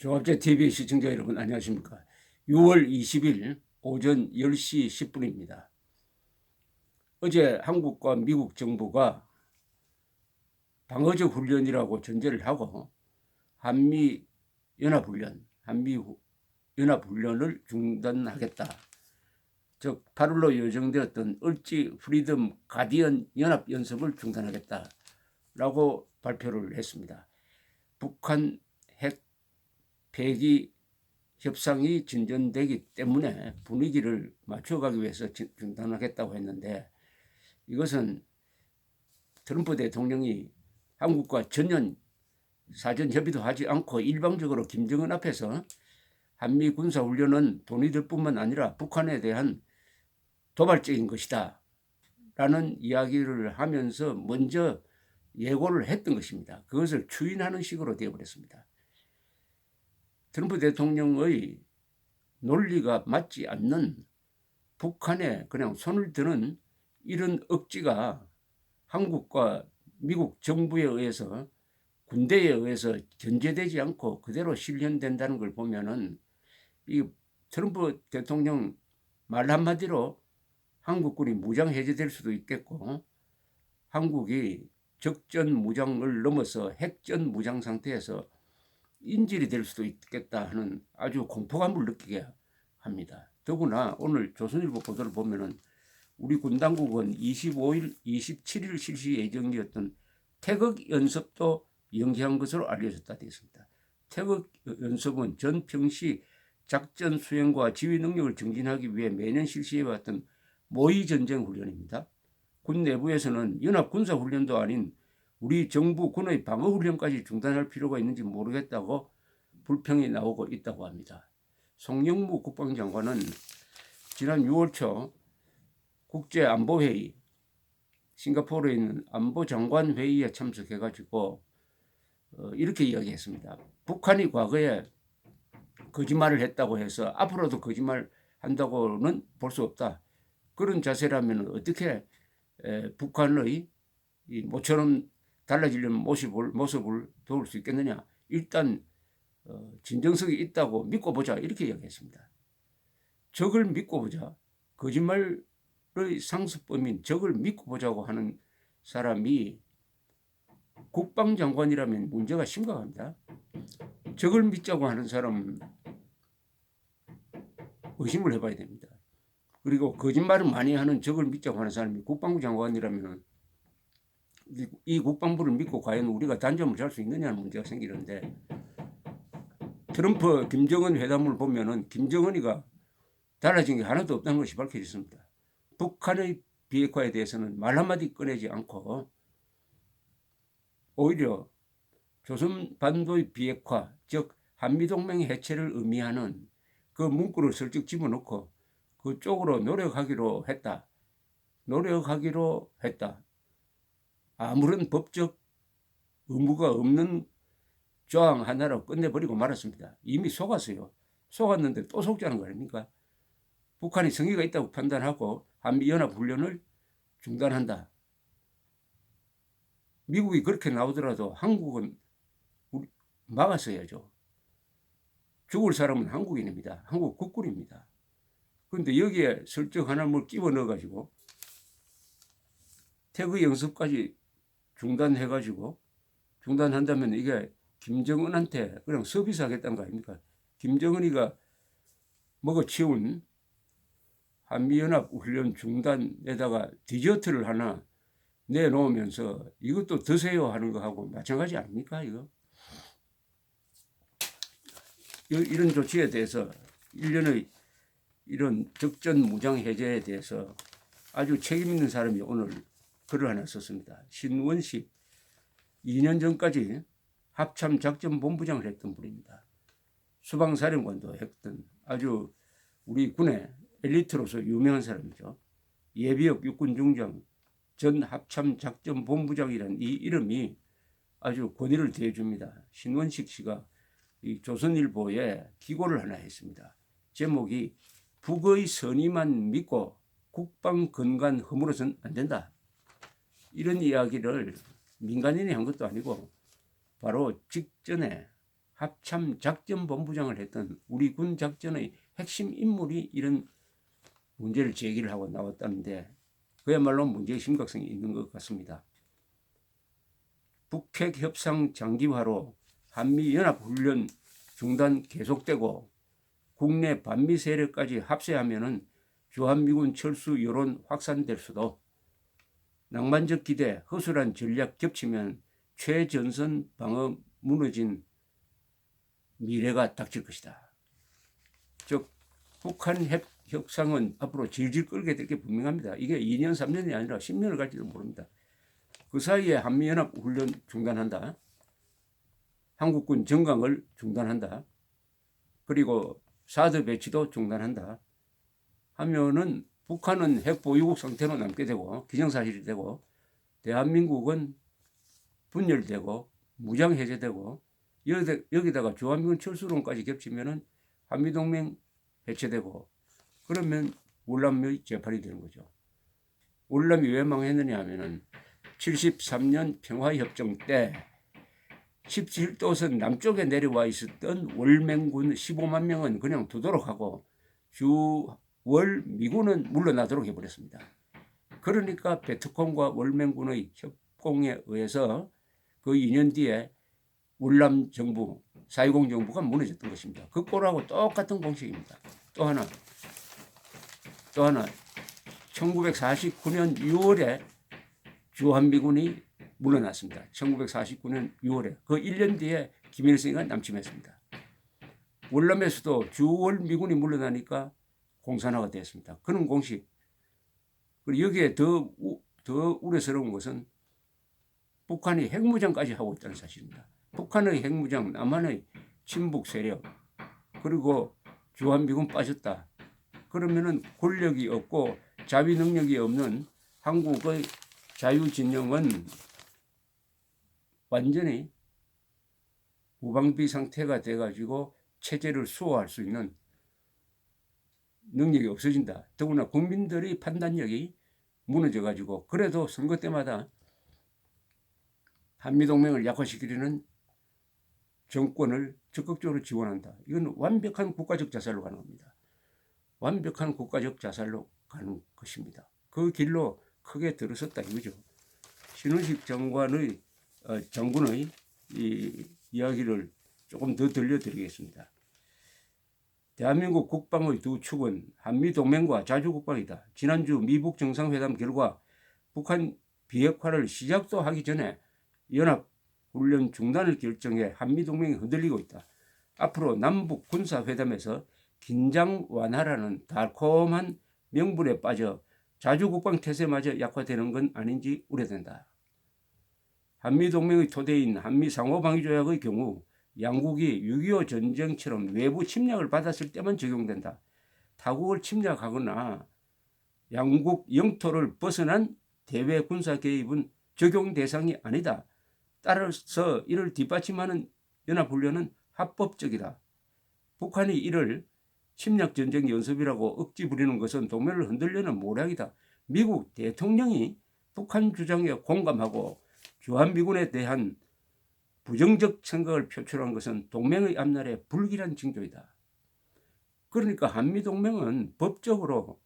종합제TV 시청자 여러분 안녕하십니까. 6월 20일 오전 10시 10분입니다. 어제 한국과 미국 정부가 방어적 훈련이라고 전제를 하고 한미연합훈련을 중단하겠다. 즉 8월로 예정되었던 을지 프리덤 가디언 연합연습을 중단하겠다라고 발표를 했습니다. 북한 핵 폐기 협상이 진전되기 때문에 분위기를 맞춰가기 위해서 중단하겠다고 했는데, 이것은 트럼프 대통령이 한국과 전혀 사전 협의도 하지 않고 일방적으로 김정은 앞에서 한미 군사훈련은 돈이 들 뿐만 아니라 북한에 대한 도발적인 것이다 라는 이야기를 하면서 먼저 예고를 했던 것입니다. 그것을 추인하는 식으로 되어버렸습니다. 트럼프 대통령의 논리가 맞지 않는 북한에 그냥 손을 드는 이런 억지가 한국과 미국 정부에 의해서, 군대에 의해서 견제되지 않고 그대로 실현된다는 걸 보면은 이 트럼프 대통령 말 한마디로 한국군이 무장 해제될 수도 있겠고, 한국이 적전 무장을 넘어서 핵전 무장 상태에서 인질이 될 수도 있겠다 하는 아주 공포감을 느끼게 합니다. 더구나 오늘 조선일보 보도를 보면은 우리 군 당국은 25일, 27일 실시 예정이었던 태극 연습도 연기한 것으로 알려졌다 되어 있습니다. 태극 연습은 전 평시 작전 수행과 지휘 능력을 증진하기 위해 매년 실시해왔던 모의 전쟁 훈련입니다. 군 내부에서는 연합 군사 훈련도 아닌 우리 정부 군의 방어 훈련까지 중단할 필요가 있는지 모르겠다고 불평이 나오고 있다고 합니다. 송영무 국방장관은 지난 6월 초 국제안보회의, 싱가포르에 있는 안보장관회의에 참석해가지고 이렇게 이야기했습니다. 북한이 과거에 거짓말을 했다고 해서 앞으로도 거짓말 한다고는 볼 수 없다. 그런 자세라면 어떻게 북한의 모처럼 달라지려는 모습을 도울 수 있겠느냐. 일단 진정성이 있다고 믿고 보자, 이렇게 이야기했습니다. 적을 믿고 보자. 거짓말의 상습범인 적을 믿고 보자고 하는 사람이 국방장관이라면 문제가 심각합니다. 적을 믿자고 하는 사람은 의심을 해봐야 됩니다. 그리고 거짓말을 많이 하는 적을 믿자고 하는 사람이 국방부 장관이라면 이 국방부를 믿고 과연 우리가 단점을 잘 수 있느냐는 문제가 생기는데, 트럼프 김정은 회담을 보면은 김정은이가 달라진 게 하나도 없다는 것이 밝혀졌습니다. 북한의 비핵화에 대해서는 말 한마디 꺼내지 않고 오히려 조선반도의 비핵화, 즉 한미동맹 해체를 의미하는 그 문구를 슬쩍 집어넣고 그쪽으로 노력하기로 했다. 아무런 법적 의무가 없는 조항 하나로 끝내버리고 말았습니다. 이미 속았어요. 속았는데 또 속자는 거 아닙니까? 북한이 성의가 있다고 판단하고 한미연합훈련을 중단한다. 미국이 그렇게 나오더라도 한국은 막았어야죠. 죽을 사람은 한국인입니다. 한국 국군입니다. 그런데 여기에 설정 하나 뭘 끼워 넣어가지고 태그 연습까지 중단한다면 이게 김정은한테 그냥 서비스 하겠다는 거 아닙니까? 김정은이가 먹어치운 한미연합훈련 중단에다가 디저트를 하나 내놓으면서 이것도 드세요 하는 거하고 마찬가지 아닙니까? 이런 조치에 대해서 일련의 이런 적전 무장 해제에 대해서 아주 책임 있는 사람이 오늘 글을 하나 썼습니다. 신원식, 2년 전까지 합참작전본부장을 했던 분입니다. 수방사령관도 했던 아주 우리 군의 엘리트로서 유명한 사람이죠. 예비역 육군중장 전 합참작전본부장이라는 이 이름이 아주 권위를 대줍니다. 신원식 씨가 이 조선일보에 기고를 하나 했습니다. 제목이 북의 선의만 믿고 국방 건강 허물어서는 안 된다. 이런 이야기를 민간인이 한 것도 아니고 바로 직전에 합참작전본부장을 했던 우리 군 작전의 핵심 인물이 이런 문제를 제기를 하고 나왔다는데 그야말로 문제의 심각성이 있는 것 같습니다. 북핵 협상 장기화로 한미연합훈련 중단 계속되고 국내 반미 세력까지 합세하면은 주한미군 철수 여론 확산될 수도, 낭만적 기대, 허술한 전략 겹치면 최전선 방어 무너진 미래가 닥칠 것이다. 즉 북한 핵 협상은 앞으로 질질 끌게 될 게 분명합니다. 이게 2년 3년이 아니라 10년을 갈지도 모릅니다. 그 사이에 한미연합훈련 중단한다. 한국군 정강을 중단한다. 그리고 사드 배치도 중단한다. 하면은 북한은 핵 보유국 상태로 남게 되고 기정사실이 되고 대한민국은 분열되고 무장해제되고 여기다가 주한미군 철수론까지 겹치면은 한미동맹 해체되고 그러면 월남의 재판이 되는 거죠. 월남이 왜 망했느냐 하면은 73년 평화협정 때 17도선 남쪽에 내려와 있었던 월맹군 15만 명은 그냥 두도록 하고 주월 미군은 물러나도록 해버렸습니다. 그러니까 베트콩과 월맹군의 협공에 의해서 그 2년 뒤에 월남 정부, 4.20 정부가 무너졌던 것입니다. 그 꼴하고 똑같은 공식입니다. 또 하나 1949년 6월에 주한미군이 물러났습니다. 1949년 6월에 그 1년 뒤에 김일성이가 남침했습니다. 월남에서도 주월 미군이 물러나니까 공산화가 됐습니다. 그런 공식. 그리고 여기에 더 우려스러운 것은 북한이 핵무장까지 하고 있다는 사실입니다. 북한의 핵무장, 남한의 친북 세력, 그리고 주한미군 빠졌다. 그러면은 권력이 없고 자위 능력이 없는 한국의 자유진영은 완전히 무방비 상태가 돼가지고 체제를 수호할 수 있는 능력이 없어진다. 더구나 국민들의 판단력이 무너져가지고 그래도 선거 때마다 한미동맹을 약화시키려는 정권을 적극적으로 지원한다. 이건 완벽한 국가적 자살로 가는 겁니다. 완벽한 국가적 자살로 가는 것입니다. 그 길로 크게 들어섰다 이거죠. 신원식 장군의 이 이야기를 조금 더 들려드리겠습니다. 대한민국 국방의 두 축은 한미동맹과 자주국방이다. 지난주 미북 정상회담 결과 북한 비핵화를 시작도 하기 전에 연합훈련 중단을 결정해 한미동맹이 흔들리고 있다. 앞으로 남북 군사회담에서 긴장 완화라는 달콤한 명분에 빠져 자주국방 태세마저 약화되는 건 아닌지 우려된다. 한미동맹의 토대인 한미상호방위조약의 경우 양국이 6.25 전쟁처럼 외부 침략을 받았을 때만 적용된다. 타국을 침략하거나 양국 영토를 벗어난 대외 군사 개입은 적용 대상이 아니다. 따라서 이를 뒷받침하는 연합훈련은 합법적이다. 북한이 이를 침략전쟁 연습이라고 억지 부리는 것은 동맹을 흔들려는 모략이다. 미국 대통령이 북한 주장에 공감하고 주한미군에 대한 부정적 생각을 표출한 것은 동맹의 앞날에 불길한 징조이다. 그러니까 한미동맹은 법적으로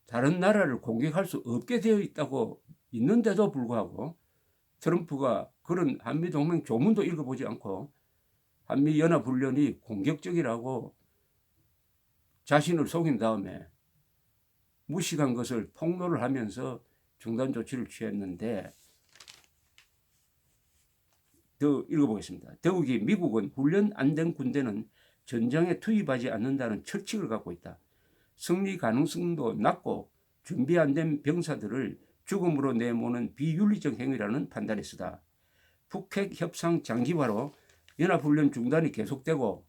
다른 나라를 공격할 수 없게 되어 있다고 있는데도 불구하고 트럼프가 그런 한미동맹 조문도 읽어보지 않고 한미연합훈련이 공격적이라고 자신을 속인 다음에 무식한 것을 폭로를 하면서 중단 조치를 취했는데 더 읽어보겠습니다. 더욱이 미국은 훈련 안 된 군대는 전장에 투입하지 않는다는 철칙을 갖고 있다. 승리 가능성도 낮고 준비 안 된 병사들을 죽음으로 내모는 비윤리적 행위라는 판단에서다. 북핵 협상 장기화로 연합훈련 중단이 계속되고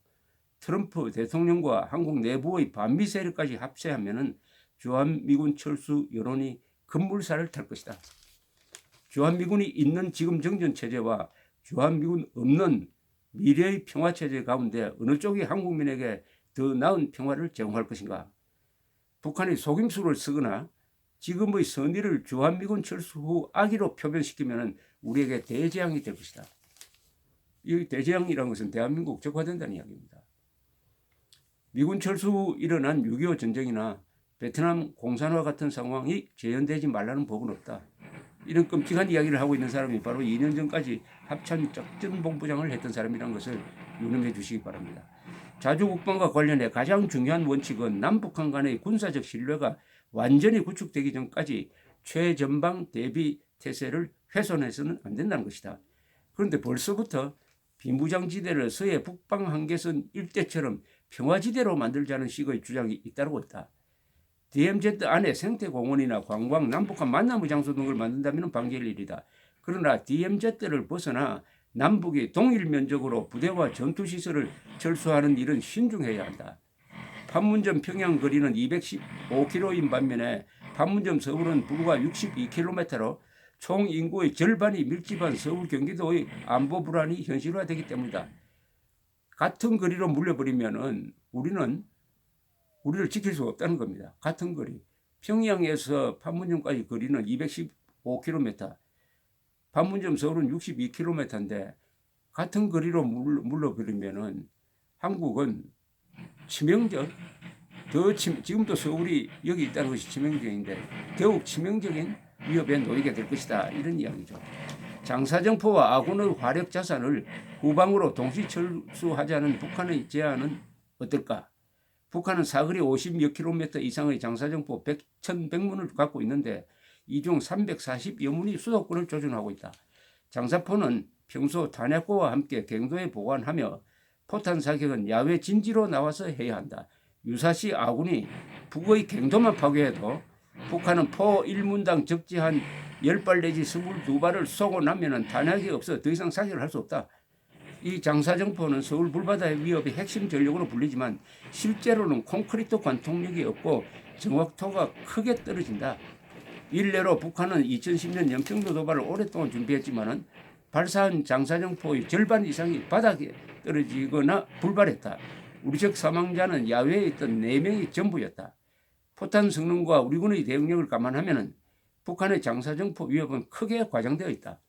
트럼프 대통령과 한국 내부의 반미 세력까지 합세하면 주한미군 철수 여론이 급물살을 탈 것이다. 주한미군이 있는 지금 정전체제와 주한미군 없는 미래의 평화체제 가운데 어느 쪽이 한국민에게 더 나은 평화를 제공할 것인가? 북한이 속임수를 쓰거나 지금의 선의를 주한미군 철수 후 악의로 표현시키면 우리에게 대재앙이 될 것이다. 이 대재앙이라는 것은 대한민국 적화된다는 이야기입니다. 미군 철수 일어난 6.25 전쟁이나 베트남 공산화 같은 상황이 재현되지 말라는 법은 없다. 이런 끔찍한 이야기를 하고 있는 사람이 바로 2년 전까지 합참작전본부장을 했던 사람이라는 것을 유념해 주시기 바랍니다. 자주국방과 관련해 가장 중요한 원칙은 남북한 간의 군사적 신뢰가 완전히 구축되기 전까지 최전방 대비 태세를 훼손해서는 안 된다는 것이다. 그런데 벌써부터 비무장지대를 서해 북방 한계선 일대처럼 평화지대로 만들자는 식의 주장이 잇따르고 있다. DMZ 안에 생태공원이나 관광, 남북한 만남의 장소 등을 만든다면 반기일 일이다. 그러나 DMZ를 벗어나 남북이 동일 면적으로 부대와 전투시설을 철수하는 일은 신중해야 한다. 판문점 평양 거리는 215km인 반면에 판문점 서울은 불과 62km로 총 인구의 절반이 밀집한 서울 경기도의 안보 불안이 현실화되기 때문이다. 같은 거리로 물려버리면은 우리를 지킬 수 없다는 겁니다. 같은 거리. 평양에서 판문점까지 거리는 215km. 판문점 서울은 62km인데 같은 거리로 물려버리면은 한국은 치명적, 지금도 서울이 여기 있다는 것이 치명적인데 더욱 치명적인 위협에 놓이게 될 것이다. 이런 이야기죠. 장사정포와 아군의 화력 자산을 후방으로 동시 철수하자는 북한의 제안은 어떨까? 북한은 사거리 50여 킬로미터 이상의 장사정포 1,100문을 갖고 있는데 이 중 340여 문이 수도권을 조준하고 있다. 장사포는 평소 탄약고와 함께 갱도에 보관하며 포탄 사격은 야외 진지로 나와서 해야 한다. 유사시 아군이 북의 갱도만 파괴해도 북한은 포 1문당 적지 한 10발 내지 22발을 쏘고 나면 탄약이 없어 더 이상 사격을 할 수 없다. 이 장사정포는 서울 불바다의 위협의 핵심 전력으로 불리지만 실제로는 콘크리트 관통력이 없고 정확도가 크게 떨어진다. 일례로 북한은 2010년 연평도 도발을 오랫동안 준비했지만 발사한 장사정포의 절반 이상이 바닥에 떨어지거나 불발했다. 우리 적 사망자는 야외에 있던 4명이 전부였다. 포탄 성능과 우리 군의 대응력을 감안하면 북한의 장사정포 위협은 크게 과장되어 있다.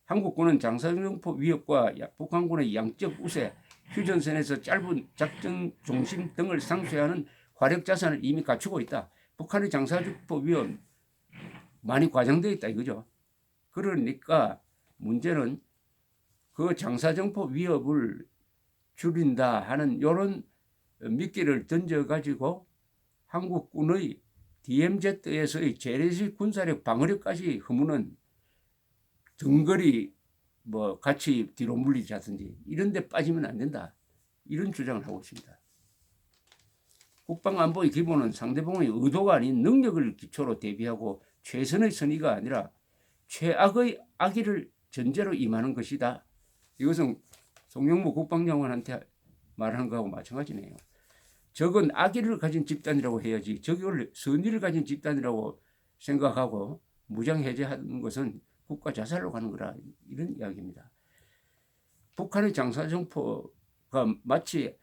한국군은 장사정포 위협과 북한군의 양적 우세, 휴전선에서 짧은 작전 중심 등을 상쇄하는 화력 자산을 이미 갖추고 있다. 북한의 장사정포 위협 많이 과장되어 있다 이거죠. 그러니까 문제는 그 장사정포 위협을 줄인다 하는 이런 미끼를 던져가지고 한국군의 DMZ에서의 재래식 군사력 방어력까지 허무는 등거리 같이 뒤로 물리자든지 이런 데 빠지면 안 된다. 이런 주장을 하고 있습니다. 국방안보의 기본은 상대방의 의도가 아닌 능력을 기초로 대비하고 최선의 선의가 아니라 최악의 악의를 전제로 임하는 것이다. 이것은 송영무 국방장관한테 말하는 것하고 마찬가지네요. 적은 악의를 가진 집단이라고 해야지 적을 선의를 가진 집단이라고 생각하고 무장해제하는 것은 국가 자살로 가는 거라 이런 이야기입니다. 북한의 장사정포가 마치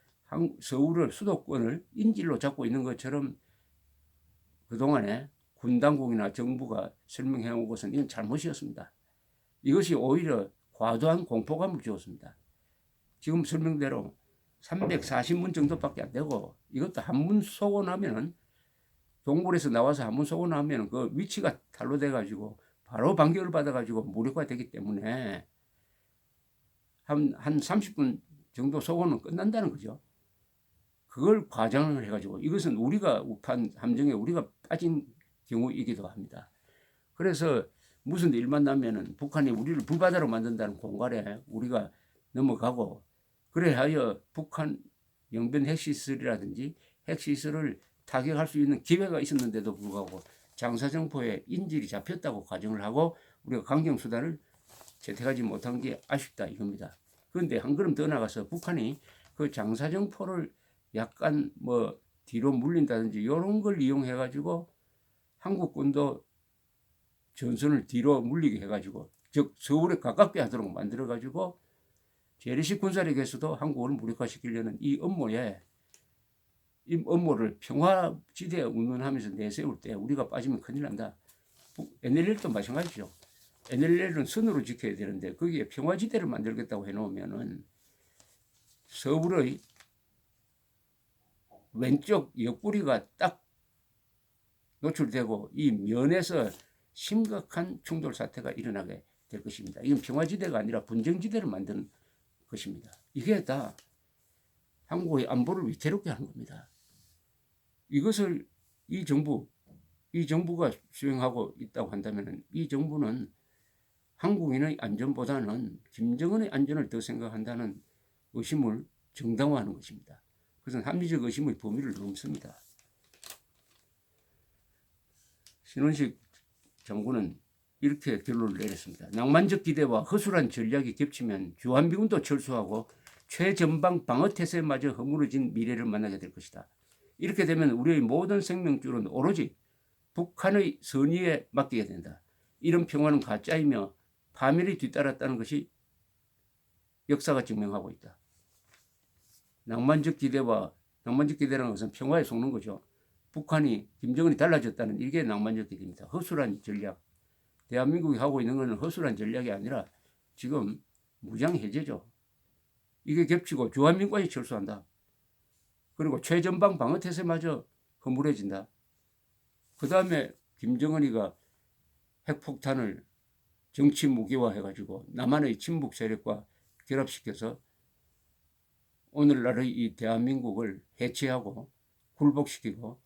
서울을 수도권을 인질로 잡고 있는 것처럼 그동안에 군 당국이나 정부가 설명해온 것은 이건 잘못이었습니다. 이것이 오히려 과도한 공포감을 주었습니다. 지금 설명대로 340문 정도밖에 안 되고 이것도 한문 쏘고 나면은 동굴에서 나와서 한문 쏘고 나면 그 위치가 탄로돼 가지고 바로 반격을 받아 가지고 무력화되기 때문에 한 30분 정도 쏘고는 끝난다는 거죠. 그걸 과장을 해가지고 이것은 우리가 우판 함정에 우리가 빠진 경우이기도 합니다. 그래서 무슨 일만 나면은 북한이 우리를 불바다로 만든다는 공갈에 우리가 넘어가고 그래하여 북한 영변 핵시설이라든지 핵시설을 타격할 수 있는 기회가 있었는데도 불구하고 장사정포에 인질이 잡혔다고 가정을 하고 우리가 강경수단을 채택하지 못한 게 아쉽다 이겁니다. 그런데 한 걸음 더 나가서 북한이 그 장사정포를 약간 뒤로 물린다든지 이런 걸 이용해 가지고 한국군도 전선을 뒤로 물리게 해가지고 즉 서울에 가깝게 하도록 만들어 가지고 재래식 군사력에서도 한국을 무력화시키려는 이 업무를 평화지대에 운운하면서 내세울 때 우리가 빠지면 큰일 난다. NLL도 마찬가지죠. NLL은 선으로 지켜야 되는데 거기에 평화지대를 만들겠다고 해놓으면은 서울의 왼쪽 옆구리가 딱 노출되고 이 면에서 심각한 충돌 사태가 일어나게 될 것입니다. 이건 평화지대가 아니라 분쟁지대를 만드는 것입니다. 이게 다 한국의 안보를 위태롭게 하는 겁니다. 이것을 이 정부가 수행하고 있다고 한다면 이 정부는 한국인의 안전보다는 김정은의 안전을 더 생각한다는 의심을 정당화하는 것입니다. 그것은 합리적 의심의 범위를 넘습니다. 신원식 장군은 이렇게 결론을 내렸습니다. 낭만적 기대와 허술한 전략이 겹치면 주한미군도 철수하고 최전방 방어태세마저 허물어진 미래를 만나게 될 것이다. 이렇게 되면 우리의 모든 생명줄은 오로지 북한의 선의에 맡기게 된다. 이런 평화는 가짜이며 파멸이 뒤따랐다는 것이 역사가 증명하고 있다. 낭만적 기대라는 것은 평화에 속는 거죠. 북한이 김정은이 달라졌다는 이게 낭만적 기대입니다. 허술한 전략. 대한민국이 하고 있는 것은 허술한 전략이 아니라 지금 무장해제죠. 이게 겹치고 주한민국까지 철수한다. 그리고 최전방 방어태세마저 허물어진다. 그 다음에 김정은이가 핵폭탄을 정치 무기화해가지고 남한의 친북 세력과 결합시켜서 오늘날의 이 대한민국을 해체하고 굴복시키고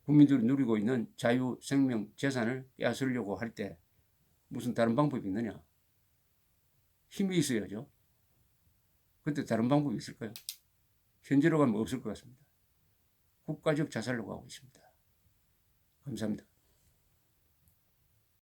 국민들이 누리고 있는 자유, 생명, 재산을 빼앗으려고 할 때 무슨 다른 방법이 있느냐? 힘이 있어야죠. 그때 다른 방법이 있을까요? 현재로 가면 없을 것 같습니다. 국가적 자살로 가고 있습니다. 감사합니다.